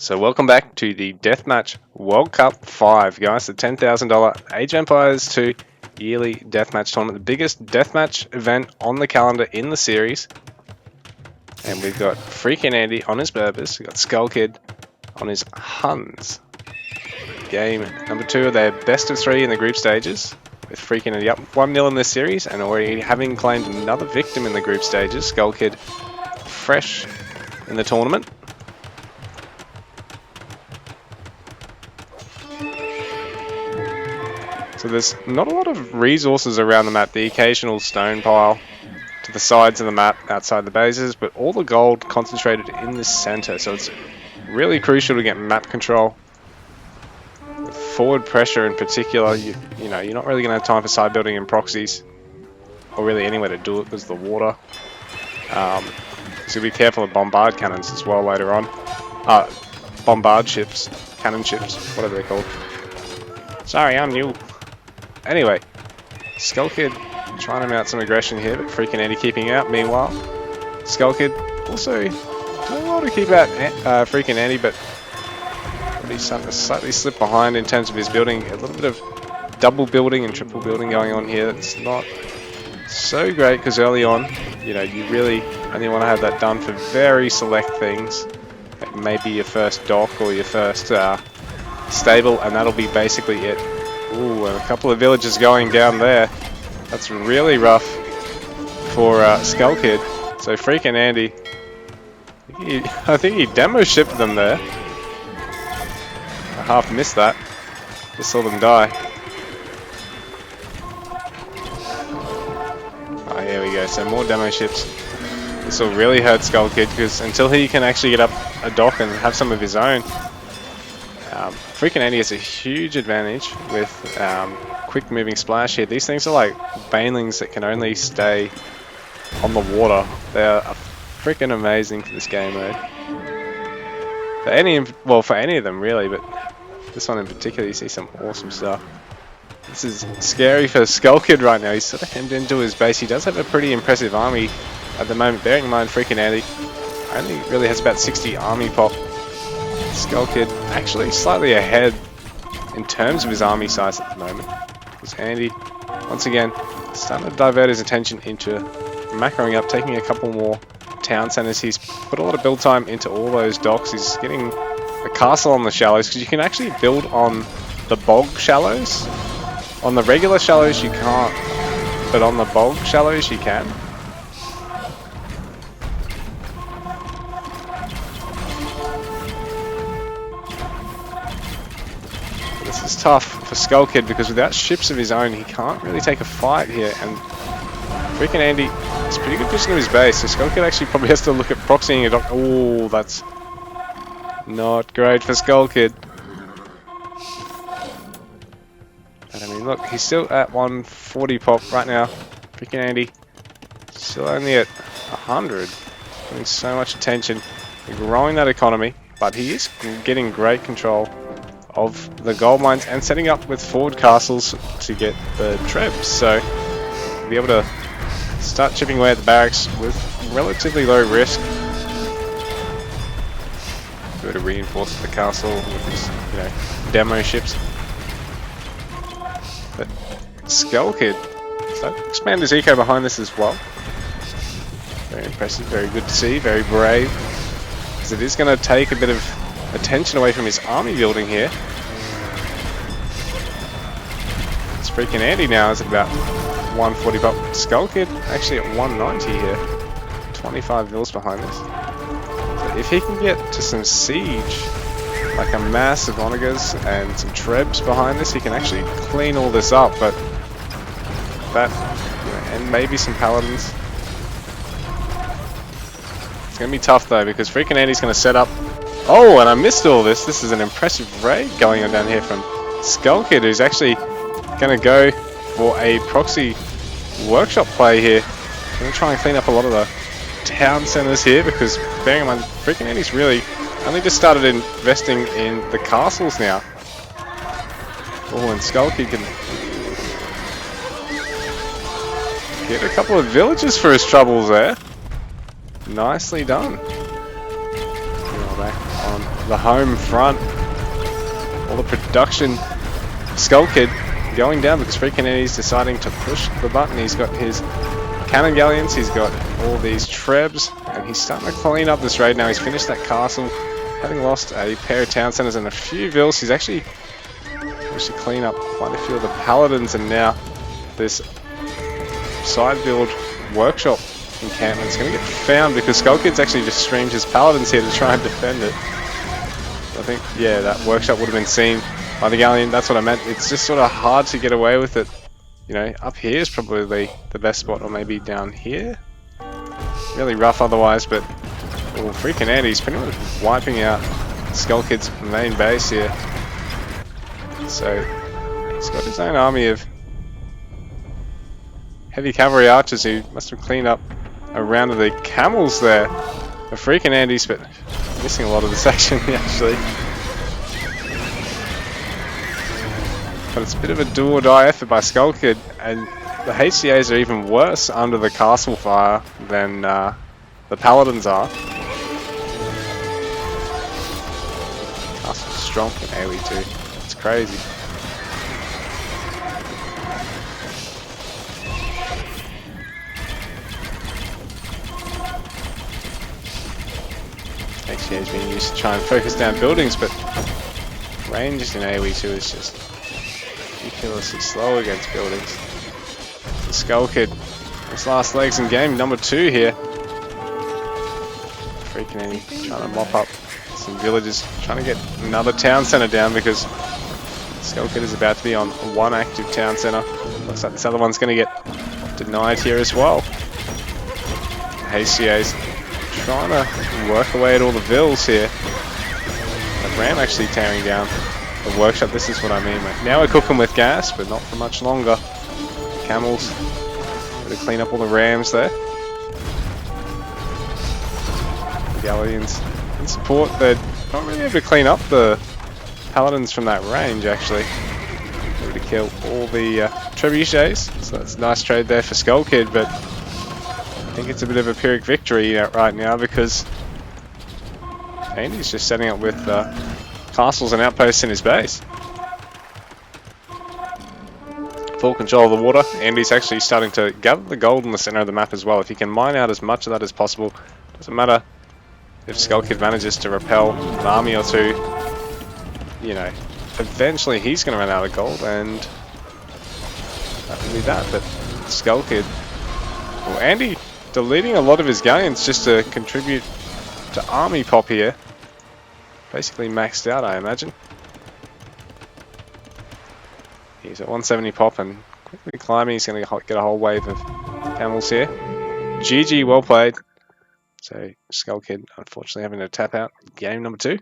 So welcome back to the Deathmatch World Cup 5, guys. The $10,000 Age of Empires 2 yearly Deathmatch tournament. The biggest Deathmatch event on the calendar in the series. And we've got Freakin' Andy on his Berbers. We've got Skull Kid on his Huns. Game number 2 of their best of 3 in the group stages. With Freakin' Andy up 1-0 in this series and already having claimed another victim in the group stages. Skull Kid fresh in the tournament. So there's not a lot of resources around the map. The occasional stone pile to the sides of the map outside the bases, but all the gold concentrated in the center. So it's really crucial to get map control. With forward pressure in particular, you know, you're not really going to have time for side building and proxies, or really anywhere to do it because of the water. So be careful of bombard cannons as well later on. Bombard ships, cannon ships, whatever they're called. Sorry, I'm new. Anyway, Skull Kid trying to mount some aggression here, but Freakin' Andy keeping out. Meanwhile, Skull Kid also doing well to keep out Freakin' Andy, but he's starting to slightly slip behind in terms of his building. A little bit of double building and triple building going on here. That's not so great because early on, you know, you really only want to have that done for very select things. Like maybe your first dock or your first stable, and that'll be basically it. Ooh, and a couple of villages going down there. That's really rough for Skull Kid. So Freakin' Andy, I think he demo shipped them there. I half missed that. Just saw them die. Oh, here we go. So more demo ships. This will really hurt Skull Kid because until he can actually get up a dock and have some of his own, Freakin' Andy has a huge advantage with quick moving splash here. These things are like banelings that can only stay on the water. They are freaking amazing for this game mode. For any of them really, but this one in particular, you see some awesome stuff. This is scary for Skull Kid right now. He's sort of hemmed into his base. He does have a pretty impressive army at the moment, bearing in mind Freakin' Andy only really has about 60 army pop. Skull Kid actually slightly ahead in terms of his army size at the moment. Because Andy, once again, starting to divert his attention into macroing up, taking a couple more town centers. He's put a lot of build time into all those docks. He's getting a castle on the shallows because you can actually build on the bog shallows. On the regular shallows you can't, but on the bog shallows you can. This is tough for Skull Kid because without ships of his own, he can't really take a fight here. And Freakin' Andy is pretty good position of his base, so Skull Kid actually probably has to look at proxying a dock. Oh, that's not great for Skull Kid. And I mean, look, he's still at 140 pop right now. Freakin' Andy still only at 100. Getting so much attention, growing that economy, but he is getting great control of the gold mines and setting up with forward castles to get the trebs, so be able to start chipping away at the barracks with relatively low risk. Go to reinforce the castle with his, you know, demo ships. But Skull Kid starting to expand his eco behind this as well. Very impressive, very good to see, very brave, because it is going to take a bit of attention away from his army building here. It's Freakin' Andy now is at about 140 pop. Skull Kid actually at 190 here. 25 mils behind this. So if he can get to some siege, like a mass of onagers and some trebs behind this, he can actually clean all this up, but that, you know, and maybe some paladins. It's going to be tough though, because Freakin' Andy's going to set up. Oh, and I missed all this. This is an impressive raid going on down here from Skull Kid, who's actually going to go for a proxy workshop play here. Going to try and clean up a lot of the town centers here, because bearing in mind, Freakin' Andy's really only just started investing in the castles now. Oh, and Skull Kid can get a couple of villages for his troubles there. Nicely done. back on the home front. All the production, Skull Kid going down because Freakin' Eddie's deciding to push the button. He's got his cannon galleons, he's got all these trebs, and he's starting to clean up this raid now. He's finished that castle, having lost a pair of town centers and a few vills. He's actually managed to clean up quite a few of the paladins, and now this side build workshop encampment's going to get found because Skull Kid's actually just streamed his paladins here to try and defend it. I think, yeah, that workshop would have been seen by the galleon. That's what I meant. It's just sort of hard to get away with it. You know, up here is probably the best spot, or maybe down here. Really rough otherwise, but Freakin' Eddie's pretty much wiping out Skull Kid's main base here. So he's got his own army of heavy cavalry archers who must have cleaned up a round of the camels there. The Freakin' Andes, but missing a lot of the section actually. But it's a bit of a do or die effort by Skull Kid, and the HCAs are even worse under the castle fire than the paladins are. Castle's strong in AoE too. It's crazy. HCA's being used to try and focus down buildings, but range in AoE 2 is just ridiculously slow against buildings. The Skull Kid, his last legs in game number 2 here. Freakin' Eddie trying to mop up some villages, trying to get another town centre down because Skull Kid is about to be on one active town centre. Looks like this other one's going to get denied here as well. HCA's trying to work away at all the vills here. But Ram actually tearing down the workshop. This is what I mean. Now we're cooking with gas, but not for much longer. Camels, got to clean up all the rams there. The galleons in support. They're not really able to clean up the paladins from that range actually. Able to kill all the trebuchets. So that's a nice trade there for Skull Kid, but I think it's a bit of a Pyrrhic victory right now because Andy's just setting up with castles and outposts in his base. Full control of the water. Andy's actually starting to gather the gold in the center of the map as well. If he can mine out as much of that as possible, doesn't matter if Skull Kid manages to repel an army or two, you know, eventually he's going to run out of gold, and that will be that. But Skull Kid, well, Andy deleting a lot of his galleons just to contribute to army pop here. Basically maxed out, I imagine. He's at 170 pop and quickly climbing. He's going to get a whole wave of camels here. GG, well played. So Skull Kid unfortunately having to tap out game number 2.